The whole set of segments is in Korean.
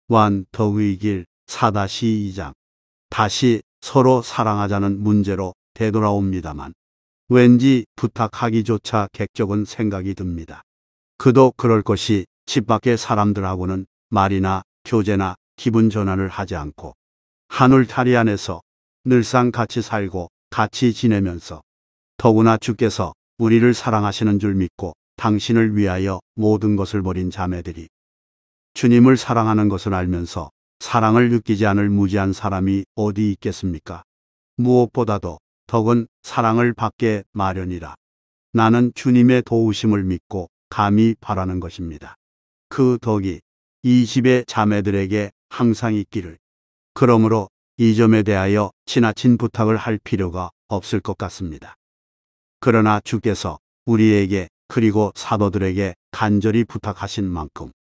완덕의 길 4-2장. 다시 서로 사랑하자는 문제로 되돌아옵니다만 왠지 부탁하기조차 객적은 생각이 듭니다. 그도 그럴 것이 집 밖의 사람들하고는 말이나 교제나 기분 전환을 하지 않고 한울타리 안에서 늘상 같이 살고 같이 지내면서 더구나 주께서 우리를 사랑하시는 줄 믿고 당신을 위하여 모든 것을 버린 자매들이 주님을 사랑하는 것을 알면서 사랑을 느끼지 않을 무지한 사람이 어디 있겠습니까? 무엇보다도 덕은 사랑을 받게 마련이라. 나는 주님의 도우심을 믿고 감히 바라는 것입니다. 그 덕이 이 집의 자매들에게 항상 있기를. 그러므로 이 점에 대하여 지나친 부탁을 할 필요가 없을 것 같습니다. 그러나 주께서 우리에게 그리고 사도들에게 간절히 부탁하신 만큼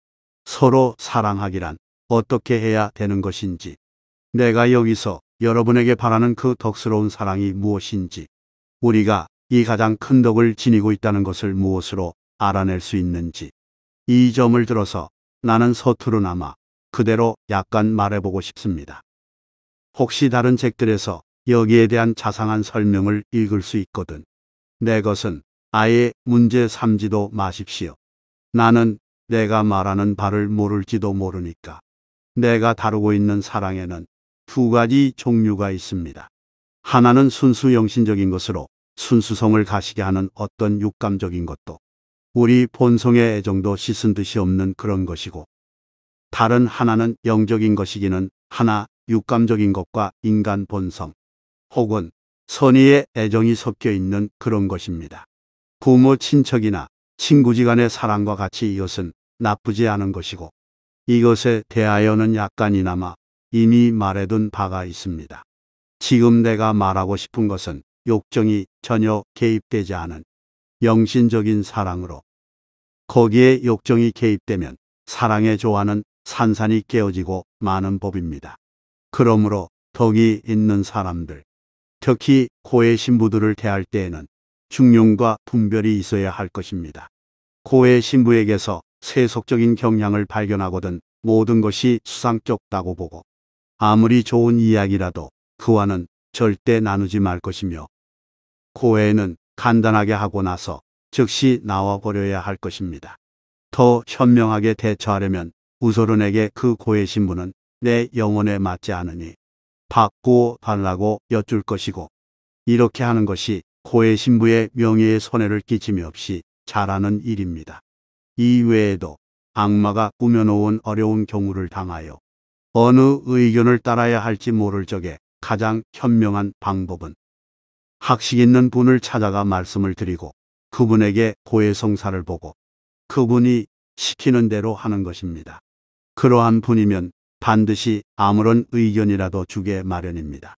서로 사랑하기란 어떻게 해야 되는 것인지, 내가 여기서 여러분에게 바라는 그 덕스러운 사랑이 무엇인지, 우리가 이 가장 큰 덕을 지니고 있다는 것을 무엇으로 알아낼 수 있는지, 이 점을 들어서 나는 서투르나마 그대로 약간 말해보고 싶습니다. 혹시 다른 책들에서 여기에 대한 자상한 설명을 읽을 수 있거든 내 것은 아예 문제 삼지도 마십시오. 나는 내가 말하는 바를 모를지도 모르니까. 내가 다루고 있는 사랑에는 두 가지 종류가 있습니다. 하나는 순수 영신적인 것으로 순수성을 가시게 하는 어떤 육감적인 것도 우리 본성의 애정도 씻은 듯이 없는 그런 것이고, 다른 하나는 영적인 것이기는 하나 육감적인 것과 인간 본성 혹은 선의의 애정이 섞여 있는 그런 것입니다. 부모 친척이나 친구지간의 사랑과 같이 이것은 나쁘지 않은 것이고, 이것에 대하여는 약간이나마 이미 말해둔 바가 있습니다. 지금 내가 말하고 싶은 것은 욕정이 전혀 개입되지 않은 영신적인 사랑으로, 거기에 욕정이 개입되면 사랑의 조화는 산산이 깨어지고 마는 법입니다. 그러므로 덕이 있는 사람들, 특히 고의 신부들을 대할 때에는 중용과 분별이 있어야 할 것입니다. 고의 신부에게서 세속적인 경향을 발견하거든 모든 것이 수상쩍다고 보고 아무리 좋은 이야기라도 그와는 절대 나누지 말 것이며, 고해는 간단하게 하고 나서 즉시 나와버려야 할 것입니다. 더 현명하게 대처하려면 우서른에게 그 고해 신부는 내 영혼에 맞지 않으니 바꾸어 달라고 여쭐 것이고, 이렇게 하는 것이 고해 신부의 명예에 손해를 끼침이 없이 잘하는 일입니다. 이 외에도 악마가 꾸며놓은 어려운 경우를 당하여 어느 의견을 따라야 할지 모를 적에 가장 현명한 방법은 학식 있는 분을 찾아가 말씀을 드리고 그분에게 고해 성사를 보고 그분이 시키는 대로 하는 것입니다. 그러한 분이면 반드시 아무런 의견이라도 주게 마련입니다.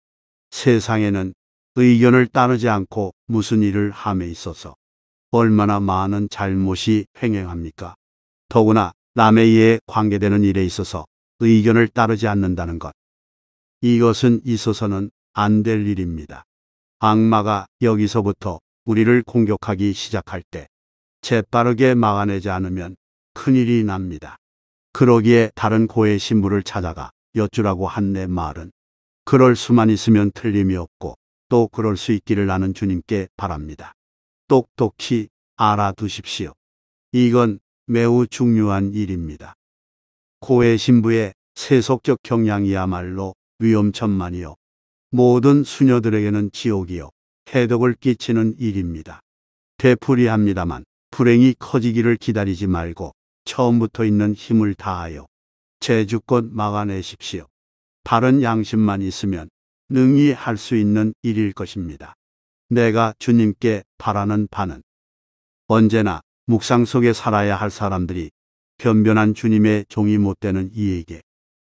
세상에는 의견을 따르지 않고 무슨 일을 함에 있어서 얼마나 많은 잘못이 횡행합니까? 더구나 남의 이에 관계되는 일에 있어서 의견을 따르지 않는다는 것. 이것은 있어서는 안 될 일입니다. 악마가 여기서부터 우리를 공격하기 시작할 때 재빠르게 막아내지 않으면 큰일이 납니다. 그러기에 다른 고의 신부를 찾아가 여쭈라고 한 내 말은 그럴 수만 있으면 틀림이 없고 또 그럴 수 있기를 나는 주님께 바랍니다. 똑똑히 알아두십시오. 이건 매우 중요한 일입니다. 고의 신부의 세속적 경향이야말로 위험천만이요 모든 수녀들에게는 지옥이요 해독을 끼치는 일입니다. 되풀이합니다만 불행이 커지기를 기다리지 말고 처음부터 있는 힘을 다하여 제주껏 막아내십시오. 바른 양심만 있으면 능히 할 수 있는 일일 것입니다. 내가 주님께 바라는 바는 언제나 묵상 속에 살아야 할 사람들이 변변한 주님의 종이 못되는 이에게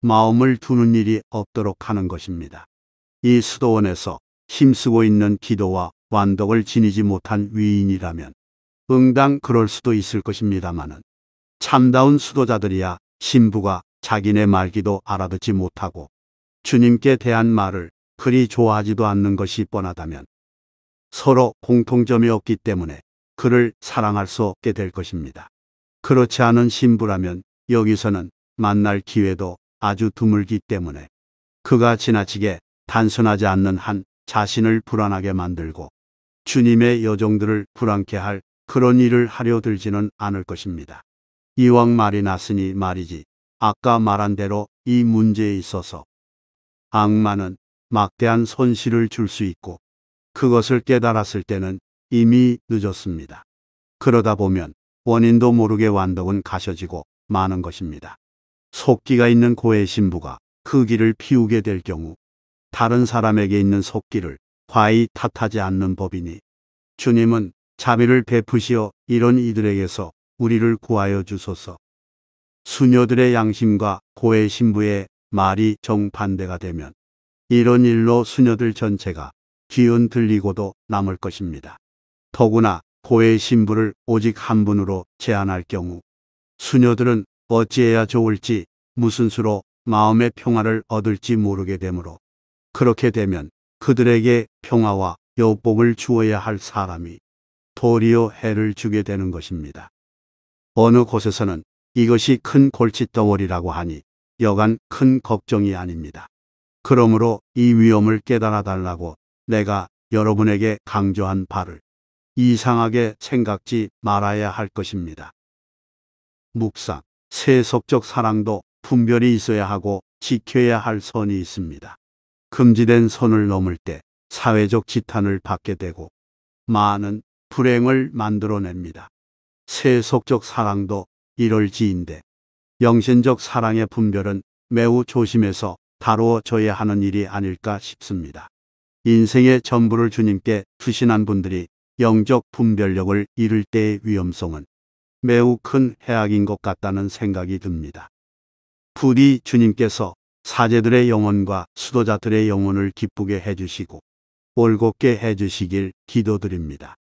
마음을 두는 일이 없도록 하는 것입니다. 이 수도원에서 힘쓰고 있는 기도와 완덕을 지니지 못한 위인이라면 응당 그럴 수도 있을 것입니다마는 참다운 수도자들이야 신부가 자기네 말기도 알아듣지 못하고 주님께 대한 말을 그리 좋아하지도 않는 것이 뻔하다면 서로 공통점이 없기 때문에 그를 사랑할 수 없게 될 것입니다. 그렇지 않은 신부라면 여기서는 만날 기회도 아주 드물기 때문에 그가 지나치게 단순하지 않는 한 자신을 불안하게 만들고 주님의 여종들을 불안케 할 그런 일을 하려 들지는 않을 것입니다. 이왕 말이 났으니 말이지, 아까 말한 대로 이 문제에 있어서 악마는 막대한 손실을 줄 수 있고 그것을 깨달았을 때는 이미 늦었습니다. 그러다 보면 원인도 모르게 완덕은 가셔지고 마는 것입니다. 속기가 있는 고해 신부가 그 길을 피우게 될 경우 다른 사람에게 있는 속기를 과히 탓하지 않는 법이니 주님은 자비를 베푸시어 이런 이들에게서 우리를 구하여 주소서. 수녀들의 양심과 고해 신부의 말이 정반대가 되면 이런 일로 수녀들 전체가 뒤흔 들리고도 남을 것입니다. 더구나 고해 신부를 오직 한 분으로 제한할 경우 수녀들은 어찌해야 좋을지 무슨 수로 마음의 평화를 얻을지 모르게 되므로 그렇게 되면 그들에게 평화와 여복을 주어야 할 사람이 도리어 해를 주게 되는 것입니다. 어느 곳에서는 이것이 큰 골칫덩어리라고 하니 여간 큰 걱정이 아닙니다. 그러므로 이 위험을 깨달아 달라고 내가 여러분에게 강조한 바를 이상하게 생각지 말아야 할 것입니다. 묵상, 세속적 사랑도 분별이 있어야 하고 지켜야 할 선이 있습니다. 금지된 선을 넘을 때 사회적 지탄을 받게 되고 많은 불행을 만들어냅니다. 세속적 사랑도 이럴지인데 영신적 사랑의 분별은 매우 조심해서 다루어져야 하는 일이 아닐까 싶습니다. 인생의 전부를 주님께 투신한 분들이 영적 분별력을 잃을 때의 위험성은 매우 큰 해악인 것 같다는 생각이 듭니다. 부디 주님께서 사제들의 영혼과 수도자들의 영혼을 기쁘게 해주시고 올곧게 해주시길 기도드립니다.